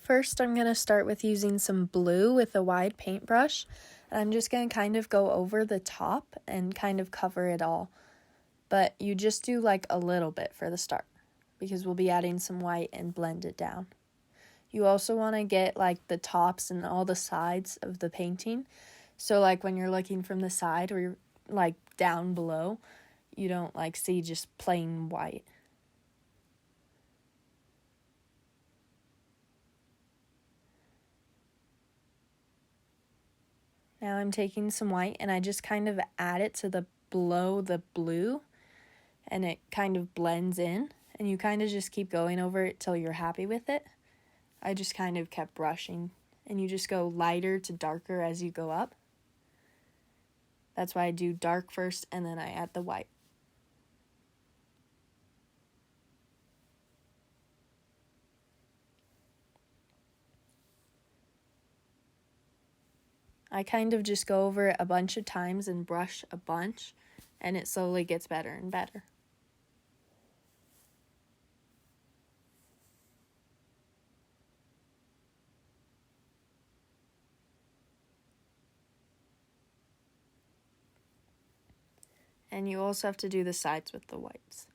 First, I'm going to start with using some blue with a wide paintbrush. And I'm just going to kind of go over the top and kind of cover it all. But you just do like a little bit for the start because we'll be adding some white and blend it down. You also want to get like the tops and all the sides of the painting. So like when you're looking from the side or you're like down below, you don't like see just plain white. Now I'm taking some white and I just kind of add it to the below the blue and it kind of blends in and you kind of just keep going over it till you're happy with it. I just kind of kept brushing and you just go lighter to darker as you go up. That's why I do dark first and then I add the white. I kind of just go over it a bunch of times and brush a bunch, and it slowly gets better and better. And you also have to do the sides with the whites.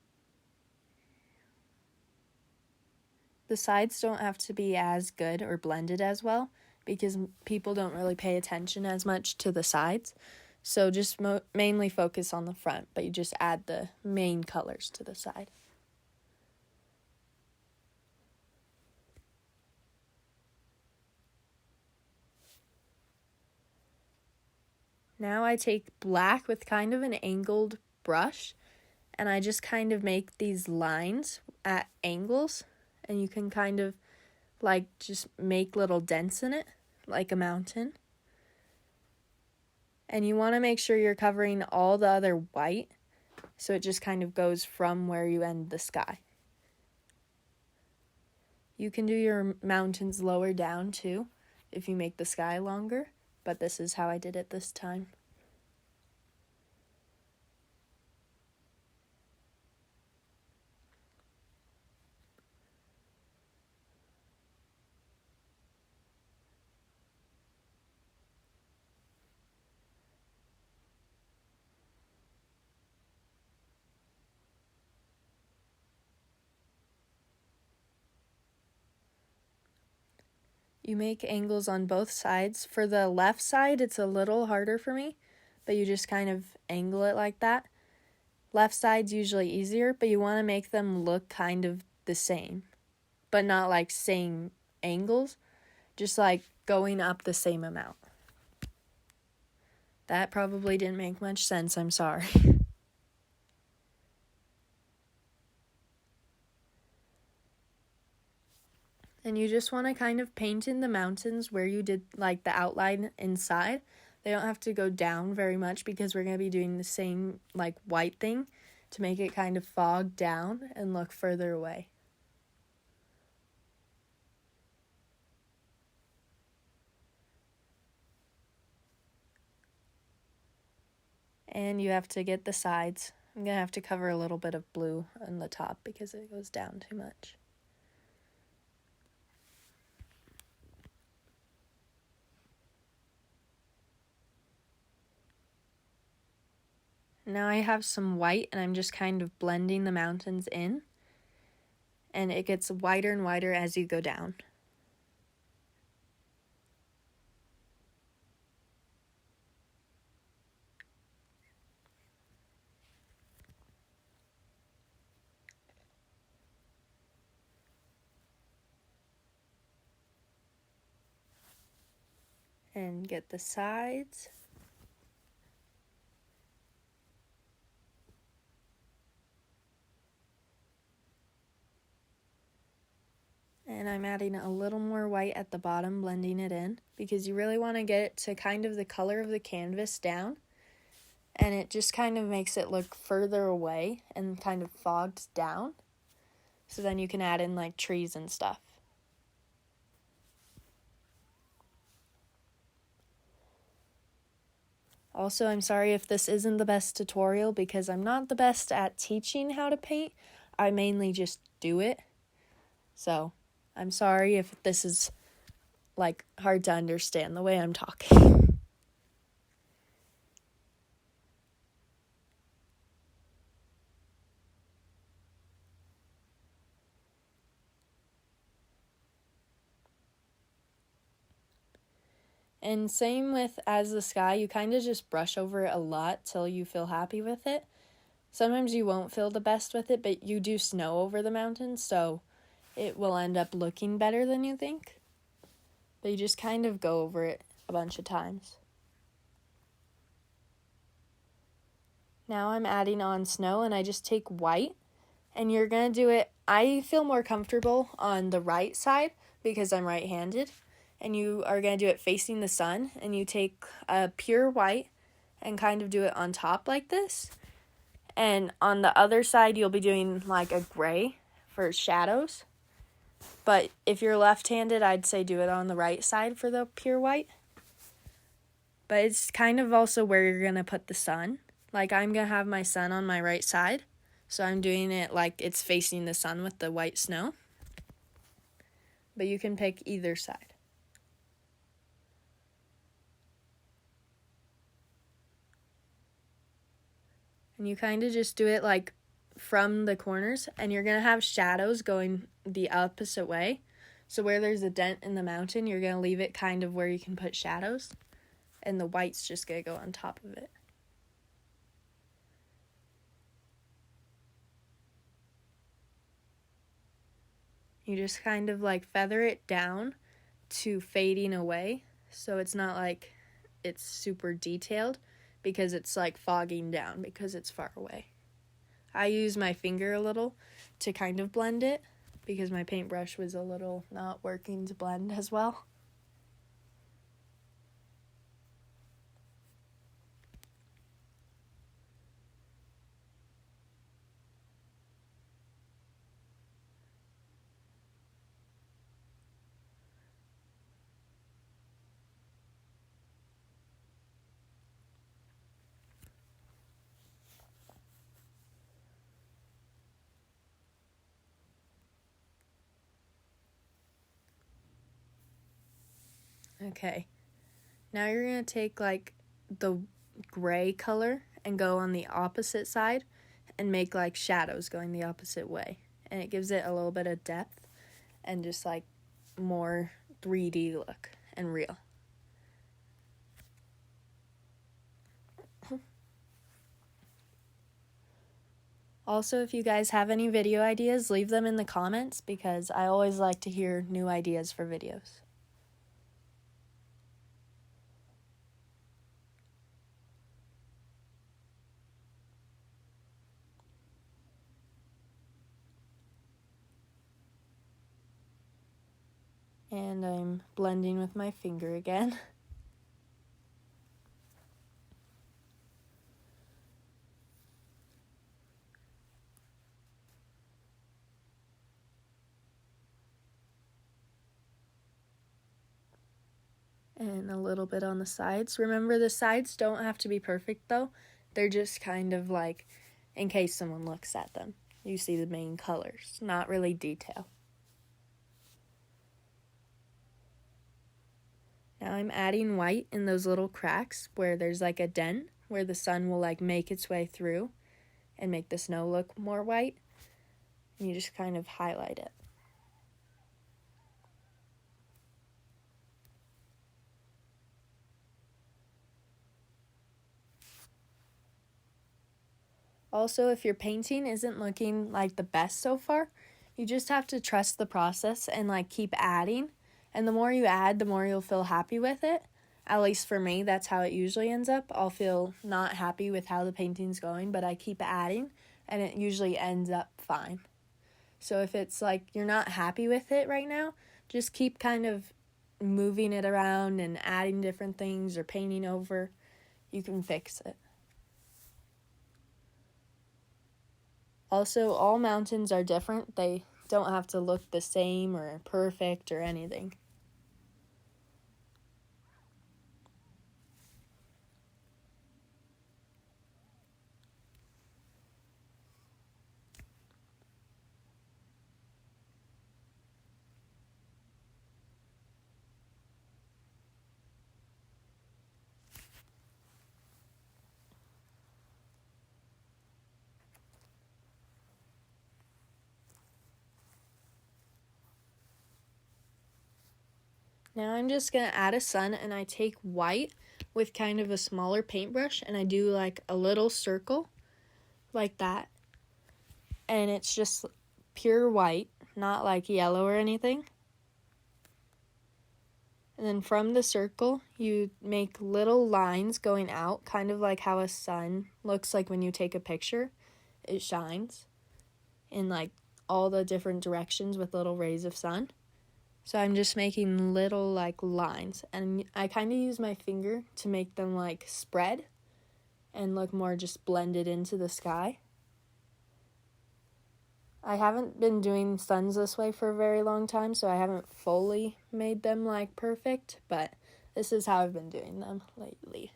The sides don't have to be as good or blended as well, because people don't really pay attention as much to the sides. So just mainly focus on the front, but you just add the main colors to the side. Now I take black with kind of an angled brush, and I just kind of make these lines at angles, and you can kind of like just make little dents in it, like a mountain. And you want to make sure you're covering all the other white, so it just kind of goes from where you end the sky. You can do your mountains lower down too, if you make the sky longer, but this is how I did it this time. You make angles on both sides. For the left side, it's a little harder for me, but you just kind of angle it like that. Left side's usually easier, but you want to make them look kind of the same, but not like same angles, just like going up the same amount. That probably didn't make much sense, I'm sorry. And you just want to kind of paint in the mountains where you did like the outline inside. They don't have to go down very much because we're going to be doing the same like white thing to make it kind of fog down and look further away. And you have to get the sides. I'm going to have to cover a little bit of blue on the top because it goes down too much. Now I have some white and I'm just kind of blending the mountains in. And it gets wider and wider as you go down. And get the sides. And I'm adding a little more white at the bottom, blending it in, because you really want to get it to kind of the color of the canvas down. And it just kind of makes it look further away and kind of fogged down. So then you can add in like trees and stuff. Also, I'm sorry if this isn't the best tutorial because I'm not the best at teaching how to paint. I mainly just do it. So I'm sorry if this is like hard to understand the way I'm talking. And same with As the Sky, you kind of just brush over it a lot till you feel happy with it. Sometimes you won't feel the best with it, but you do snow over the mountains, so it will end up looking better than you think. But you just kind of go over it a bunch of times. Now I'm adding on snow, and I just take white, and you're going to do it. I feel more comfortable on the right side because I'm right-handed, and you are going to do it facing the sun, and you take a pure white and kind of do it on top like this. And on the other side, you'll be doing like a gray for shadows. But if you're left-handed, I'd say do it on the right side for the pure white. But it's kind of also where you're going to put the sun. Like I'm going to have my sun on my right side. So I'm doing it like it's facing the sun with the white snow. But you can pick either side. And you kind of just do it like from the corners, and you're going to have shadows going the opposite way. So where there's a dent in the mountain, you're going to leave it kind of where you can put shadows, and the white's just going to go on top of it. You just kind of like feather it down to fading away, so it's not like it's super detailed, because it's like fogging down because it's far away. I use my finger a little to kind of blend it because my paintbrush was a little not working to blend as well. Okay, now you're going to take like the gray color and go on the opposite side and make like shadows going the opposite way. And it gives it a little bit of depth and just like more 3D look and real. Also, if you guys have any video ideas, leave them in the comments because I always like to hear new ideas for videos. And I'm blending with my finger again. And a little bit on the sides. Remember, the sides don't have to be perfect though. They're just kind of like in case someone looks at them. You see the main colors, not really detail. Now I'm adding white in those little cracks where there's like a dent where the sun will like make its way through and make the snow look more white. And you just kind of highlight it. Also, if your painting isn't looking like the best so far, you just have to trust the process and like keep adding. And the more you add, the more you'll feel happy with it. At least for me, that's how it usually ends up. I'll feel not happy with how the painting's going, but I keep adding and it usually ends up fine. So if it's like you're not happy with it right now, just keep kind of moving it around and adding different things or painting over. You can fix it. Also, all mountains are different. They don't have to look the same or perfect or anything. Now I'm just going to add a sun, and I take white with kind of a smaller paintbrush, and I do like a little circle like that. And it's just pure white, not like yellow or anything. And then from the circle, you make little lines going out, kind of like how a sun looks like when you take a picture. It shines in like all the different directions with little rays of sun. So I'm just making little like lines, and I kind of use my finger to make them like spread and look more just blended into the sky. I haven't been doing suns this way for a very long time, so I haven't fully made them like perfect, but this is how I've been doing them lately.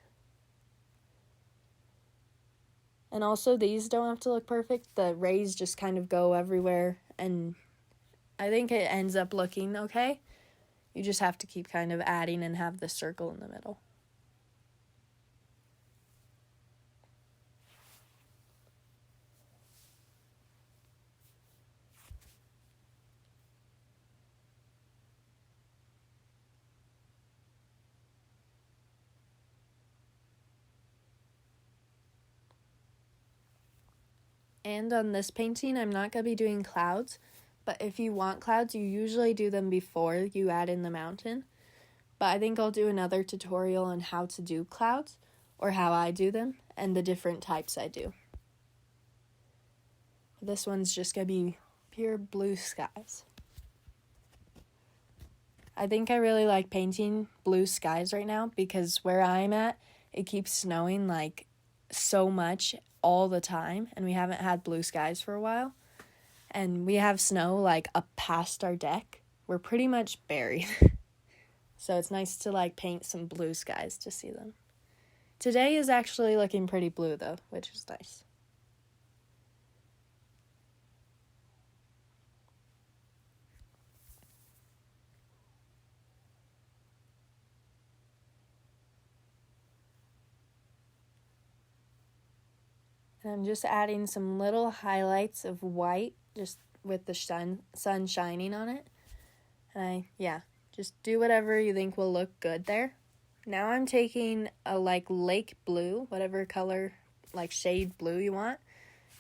And also these don't have to look perfect. The rays just kind of go everywhere, and I think it ends up looking okay. You just have to keep kind of adding and have the circle in the middle. And on this painting, I'm not going to be doing clouds, but if you want clouds, you usually do them before you add in the mountain. But I think I'll do another tutorial on how to do clouds, or how I do them, and the different types I do. This one's just going to be pure blue skies. I think I really like painting blue skies right now because where I'm at, it keeps snowing like so much all the time, and we haven't had blue skies for a while. And we have snow like up past our deck. We're pretty much buried. So it's nice to like paint some blue skies to see them. Today is actually looking pretty blue though, which is nice. And I'm just adding some little highlights of white just with the sun shining on it. And just do whatever you think will look good there. Now I'm taking a like lake blue, whatever color, like shade blue you want,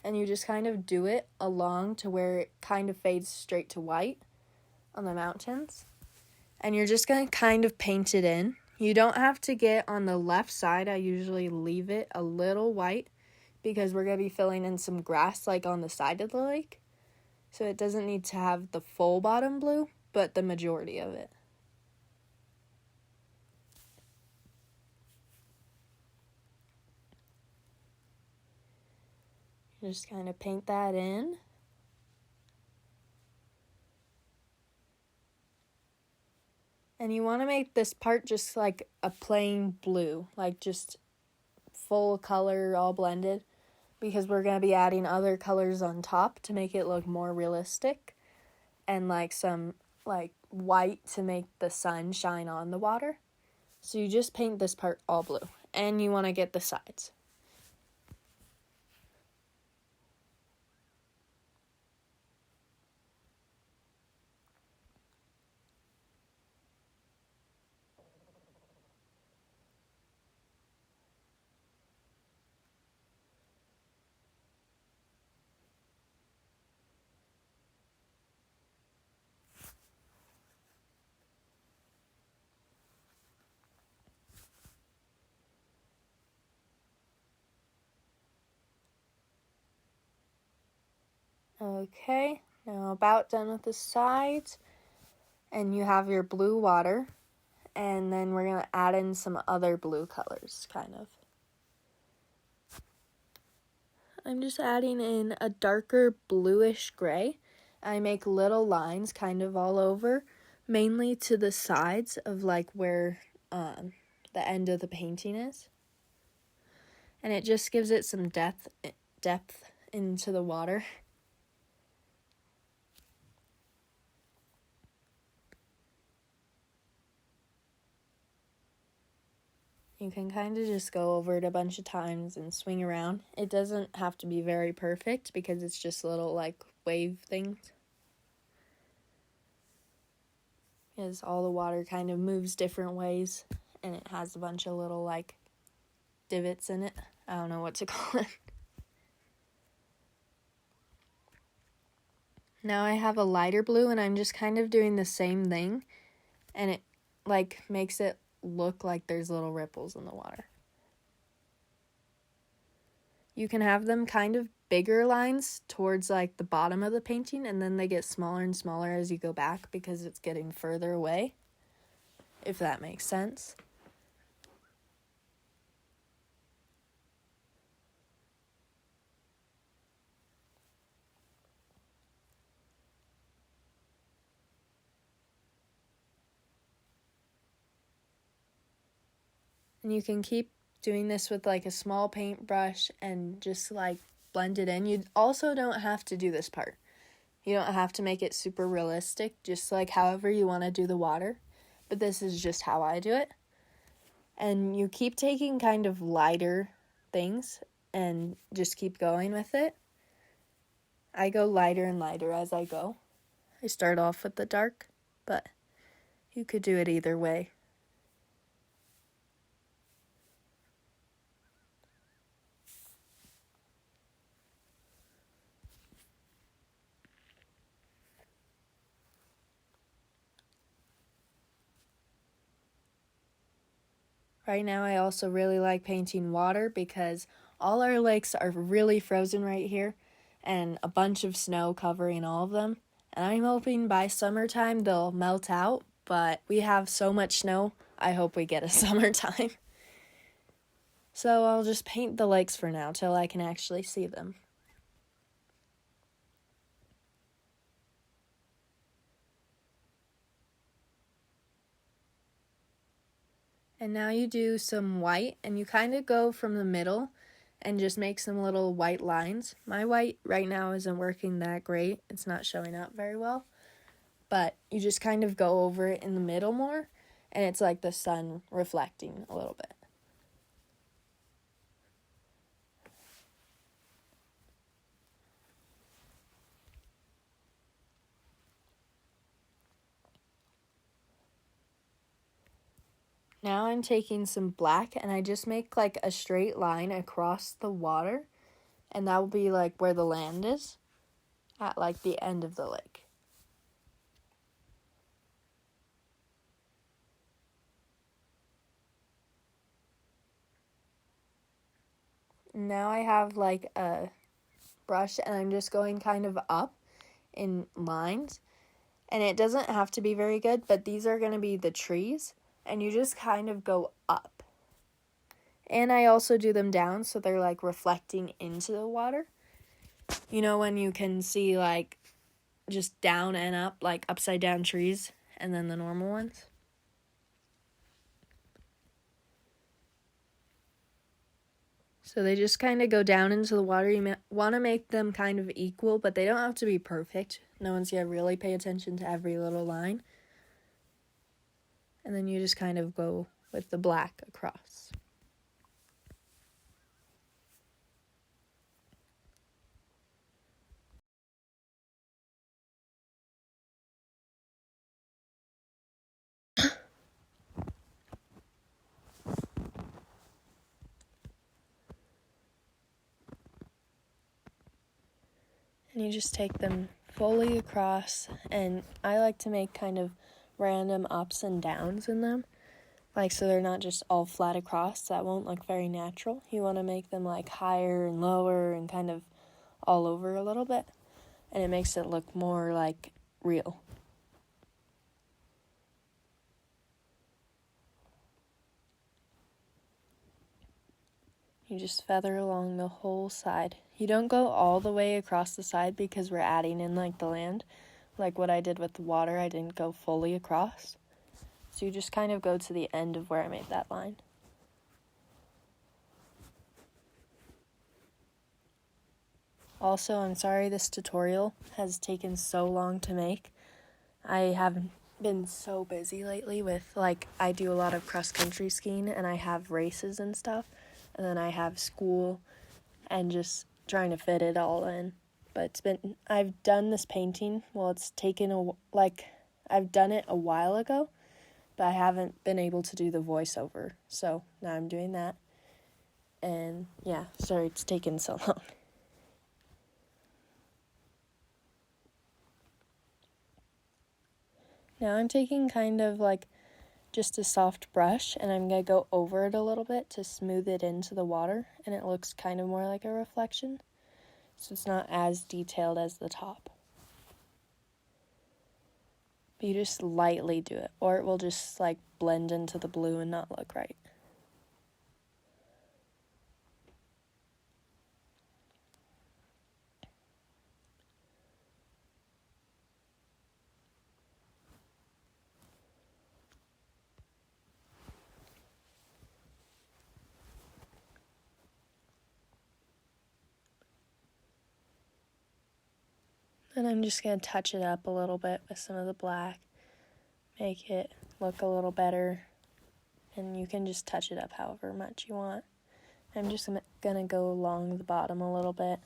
and you just kind of do it along to where it kind of fades straight to white on the mountains. And you're just going to kind of paint it in. You don't have to get on the left side. I usually leave it a little white because we're going to be filling in some grass like on the side of the lake. So it doesn't need to have the full bottom blue, but the majority of it. Just kind of paint that in. And you want to make this part just like a plain blue, like just full color, all blended, because we're going to be adding other colors on top to make it look more realistic, and like some like white to make the sun shine on the water. So you just paint this part all blue, and you want to get the sides. Okay, now about done with the sides, and you have your blue water, and then we're going to add in some other blue colors, kind of. I'm just adding in a darker bluish gray. I make little lines kind of all over, mainly to the sides of like where the end of the painting is. And it just gives it some depth into the water. You can kind of just go over it a bunch of times and swing around. It doesn't have to be very perfect because it's just little like wave things. is all the water kind of moves different ways, and it has a bunch of little, like, divots in it. I don't know what to call it. Now I have a lighter blue, and I'm just kind of doing the same thing, and it, like, makes it look like there's little ripples in the water. You can have them kind of bigger lines towards, like, the bottom of the painting, and then they get smaller and smaller as you go back because it's getting further away, if that makes sense. And you can keep doing this with, like, a small paintbrush and just, like, blend it in. You also don't have to do this part. You don't have to make it super realistic, just, like, however you want to do the water. But this is just how I do it. And you keep taking kind of lighter things and just keep going with it. I go lighter and lighter as I go. I start off with the dark, but you could do it either way. Right now, I also really like painting water because all our lakes are really frozen right here and a bunch of snow covering all of them. And I'm hoping by summertime they'll melt out, but we have so much snow, I hope we get a summertime. So I'll just paint the lakes for now till I can actually see them. And now you do some white, and you kind of go from the middle and just make some little white lines. My white right now isn't working that great. It's not showing up very well. But you just kind of go over it in the middle more, and it's like the sun reflecting a little bit. Now I'm taking some black, and I just make like a straight line across the water, and that will be like where the land is, at like the end of the lake. Now I have like a brush, and I'm just going kind of up in lines, and it doesn't have to be very good, but these are going to be the trees, and you just kind of go up. And I also do them down so they're like reflecting into the water. You know when you can see like just down and up, like upside down trees, and then the normal ones? So they just kind of go down into the water. You want to make them kind of equal, but they don't have to be perfect. No one's going to really pay attention to every little line. And then you just kind of go with the black across. And you just take them fully across, and I like to make kind of random ups and downs in them, like so they're not just all flat across. That won't look very natural. You want to make them like higher and lower and kind of all over a little bit, and it makes it look more like real. You just feather along the whole side. You don't go all the way across the side because we're adding in like the land. Like what I did with the water, I didn't go fully across. So you just kind of go to the end of where I made that line. Also, I'm sorry this tutorial has taken so long to make. I haven't been so busy lately with, like, I do a lot of cross-country skiing and I have races and stuff. And then I have school and just trying to fit it all in. But I've done this painting, well, it's taken I've done it a while ago, but I haven't been able to do the voiceover. So now I'm doing that. And yeah, sorry it's taken so long. Now I'm taking kind of like just a soft brush, and I'm going to go over it a little bit to smooth it into the water, and it looks kind of more like a reflection, so it's not as detailed as the top. But you just lightly do it, or it will just like blend into the blue and not look right. And I'm just going to touch it up a little bit with some of the black, make it look a little better, and you can just touch it up however much you want. I'm just going to go along the bottom a little bit,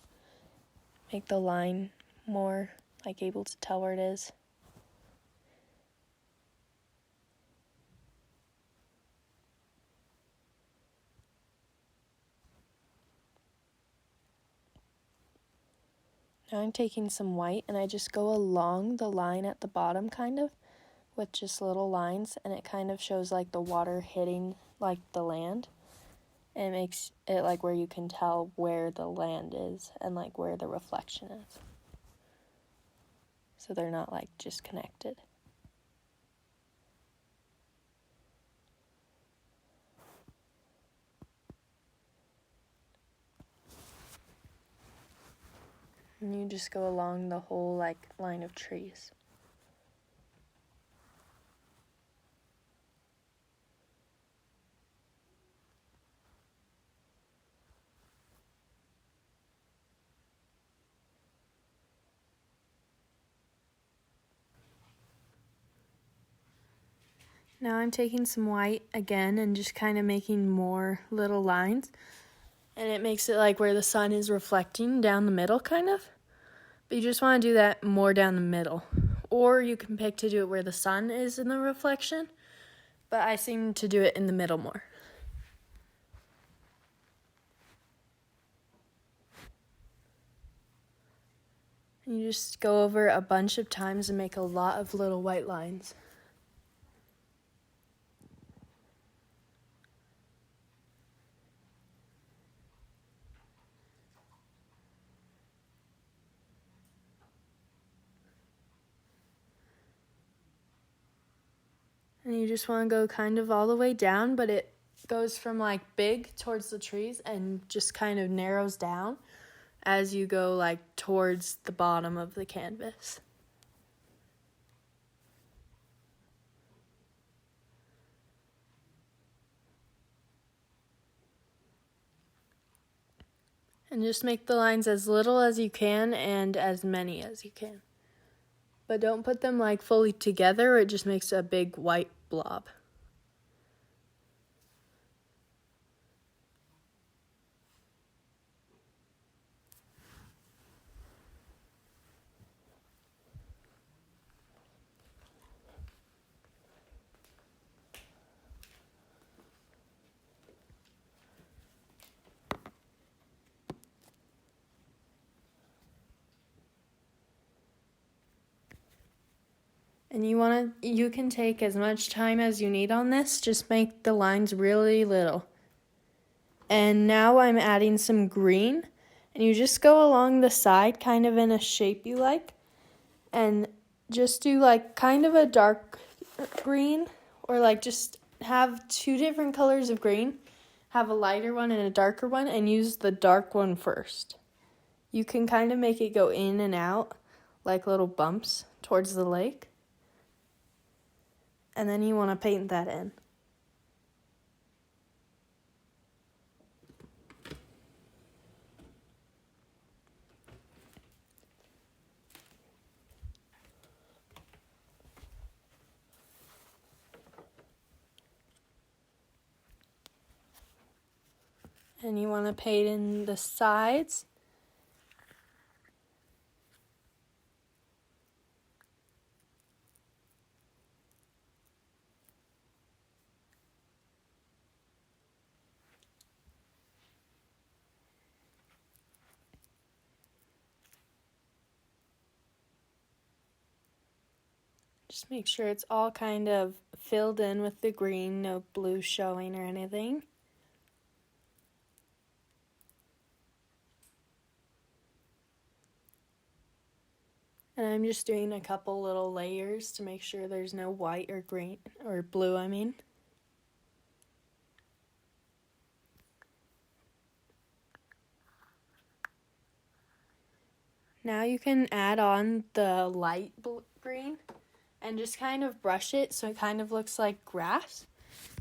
make the line more like able to tell where it is. Now I'm taking some white and I just go along the line at the bottom kind of with just little lines, and it kind of shows like the water hitting like the land, and it makes it like where you can tell where the land is and like where the reflection is. So they're not like just connected. And you just go along the whole like line of trees. Now I'm taking some white again and just kind of making more little lines. And it makes it like where the sun is reflecting down the middle kind of. But you just want to do that more down the middle. Or you can pick to do it where the sun is in the reflection. But I seem to do it in the middle more. And you just go over a bunch of times and make a lot of little white lines. And you just want to go kind of all the way down, but it goes from like big towards the trees and just kind of narrows down as you go like towards the bottom of the canvas. And just make the lines as little as you can and as many as you can. But don't put them like fully together, it just makes a big white blob. And you can take as much time as you need on this, just make the lines really little. And now I'm adding some green, and you just go along the side kind of in a shape you like, and just do like kind of a dark green, or like just have two different colors of green, have a lighter one and a darker one, and use the dark one first. You can kind of make it go in and out like little bumps towards the lake. And then you want to paint that in. And you want to paint in the sides. Just make sure it's all kind of filled in with the green, no blue showing or anything. And I'm just doing a couple little layers to make sure there's no white or green, or blue, I mean. Now you can add on the light green and just kind of brush it so it kind of looks like grass.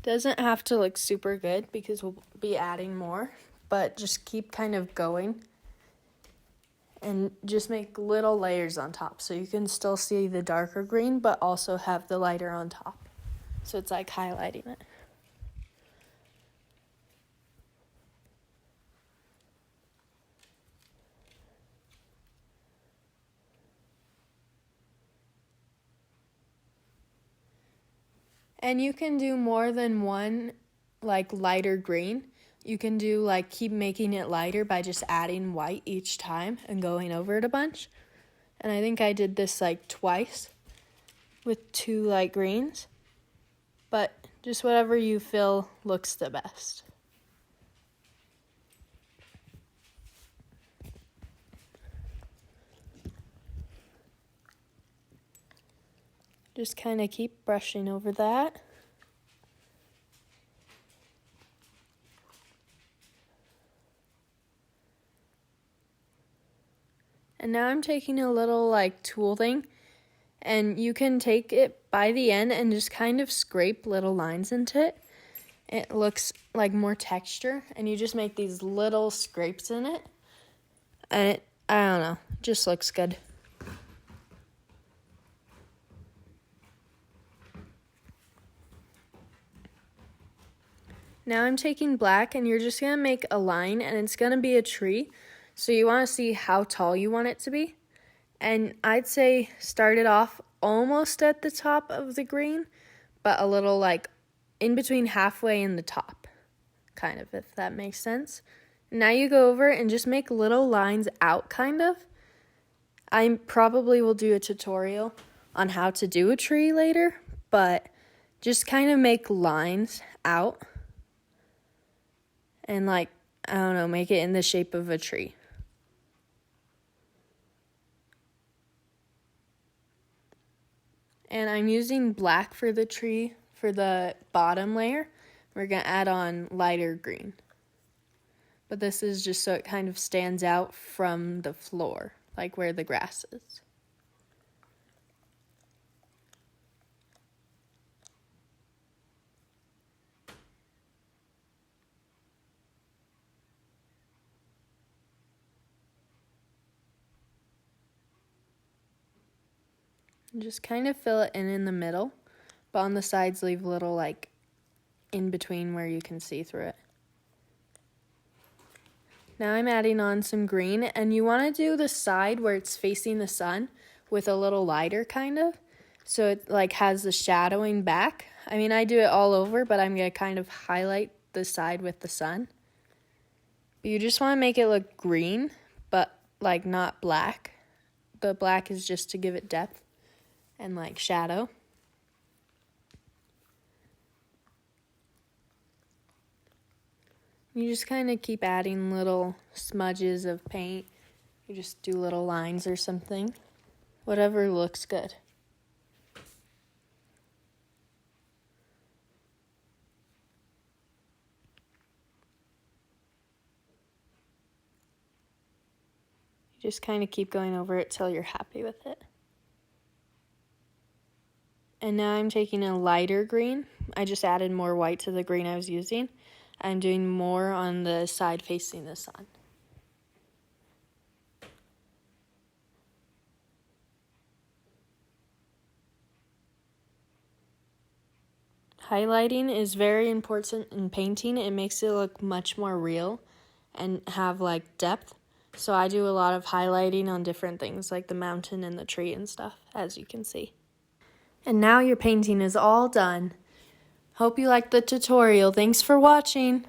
Doesn't have to look super good because we'll be adding more, but just keep kind of going and just make little layers on top so you can still see the darker green but also have the lighter on top. So it's like highlighting it. And you can do more than one, like, lighter green. You can do, like, keep making it lighter by just adding white each time and going over it a bunch. And I think I did this, like, twice with 2 light greens. But just whatever you feel looks the best. Just kind of keep brushing over that. And now I'm taking a little like tool thing, and you can take it by the end and just kind of scrape little lines into it. It looks like more texture, and you just make these little scrapes in it. And it, I don't know, just looks good. Now I'm taking black, and you're just going to make a line, and it's going to be a tree. So you want to see how tall you want it to be. And I'd say start it off almost at the top of the green, but a little like in between halfway in the top, kind of, if that makes sense. Now you go over and just make little lines out, kind of. I probably will do a tutorial on how to do a tree later, but just kind of make lines out. And like, I don't know, make it in the shape of a tree. And I'm using black for the tree for the bottom layer. We're going to add on lighter green. But this is just so it kind of stands out from the floor, like where the grass is. And just kind of fill it in the middle, but on the sides leave a little like in between where you can see through it. Now I'm adding on some green, and you want to do the side where it's facing the sun with a little lighter kind of, so it like has the shadowing back. I mean, I do it all over, but I'm going to kind of highlight the side with the sun. But you just want to make it look green, but like not black. The black is just to give it depth and like shadow. You just kind of keep adding little smudges of paint. You just do little lines or something. Whatever looks good. You just kind of keep going over it till you're happy with it. And now I'm taking a lighter green. I just added more white to the green I was using. I'm doing more on the side facing the sun. Highlighting is very important in painting. It makes it look much more real and have like depth. So I do a lot of highlighting on different things like the mountain and the tree and stuff, as you can see. And now your painting is all done. Hope you liked the tutorial. Thanks for watching.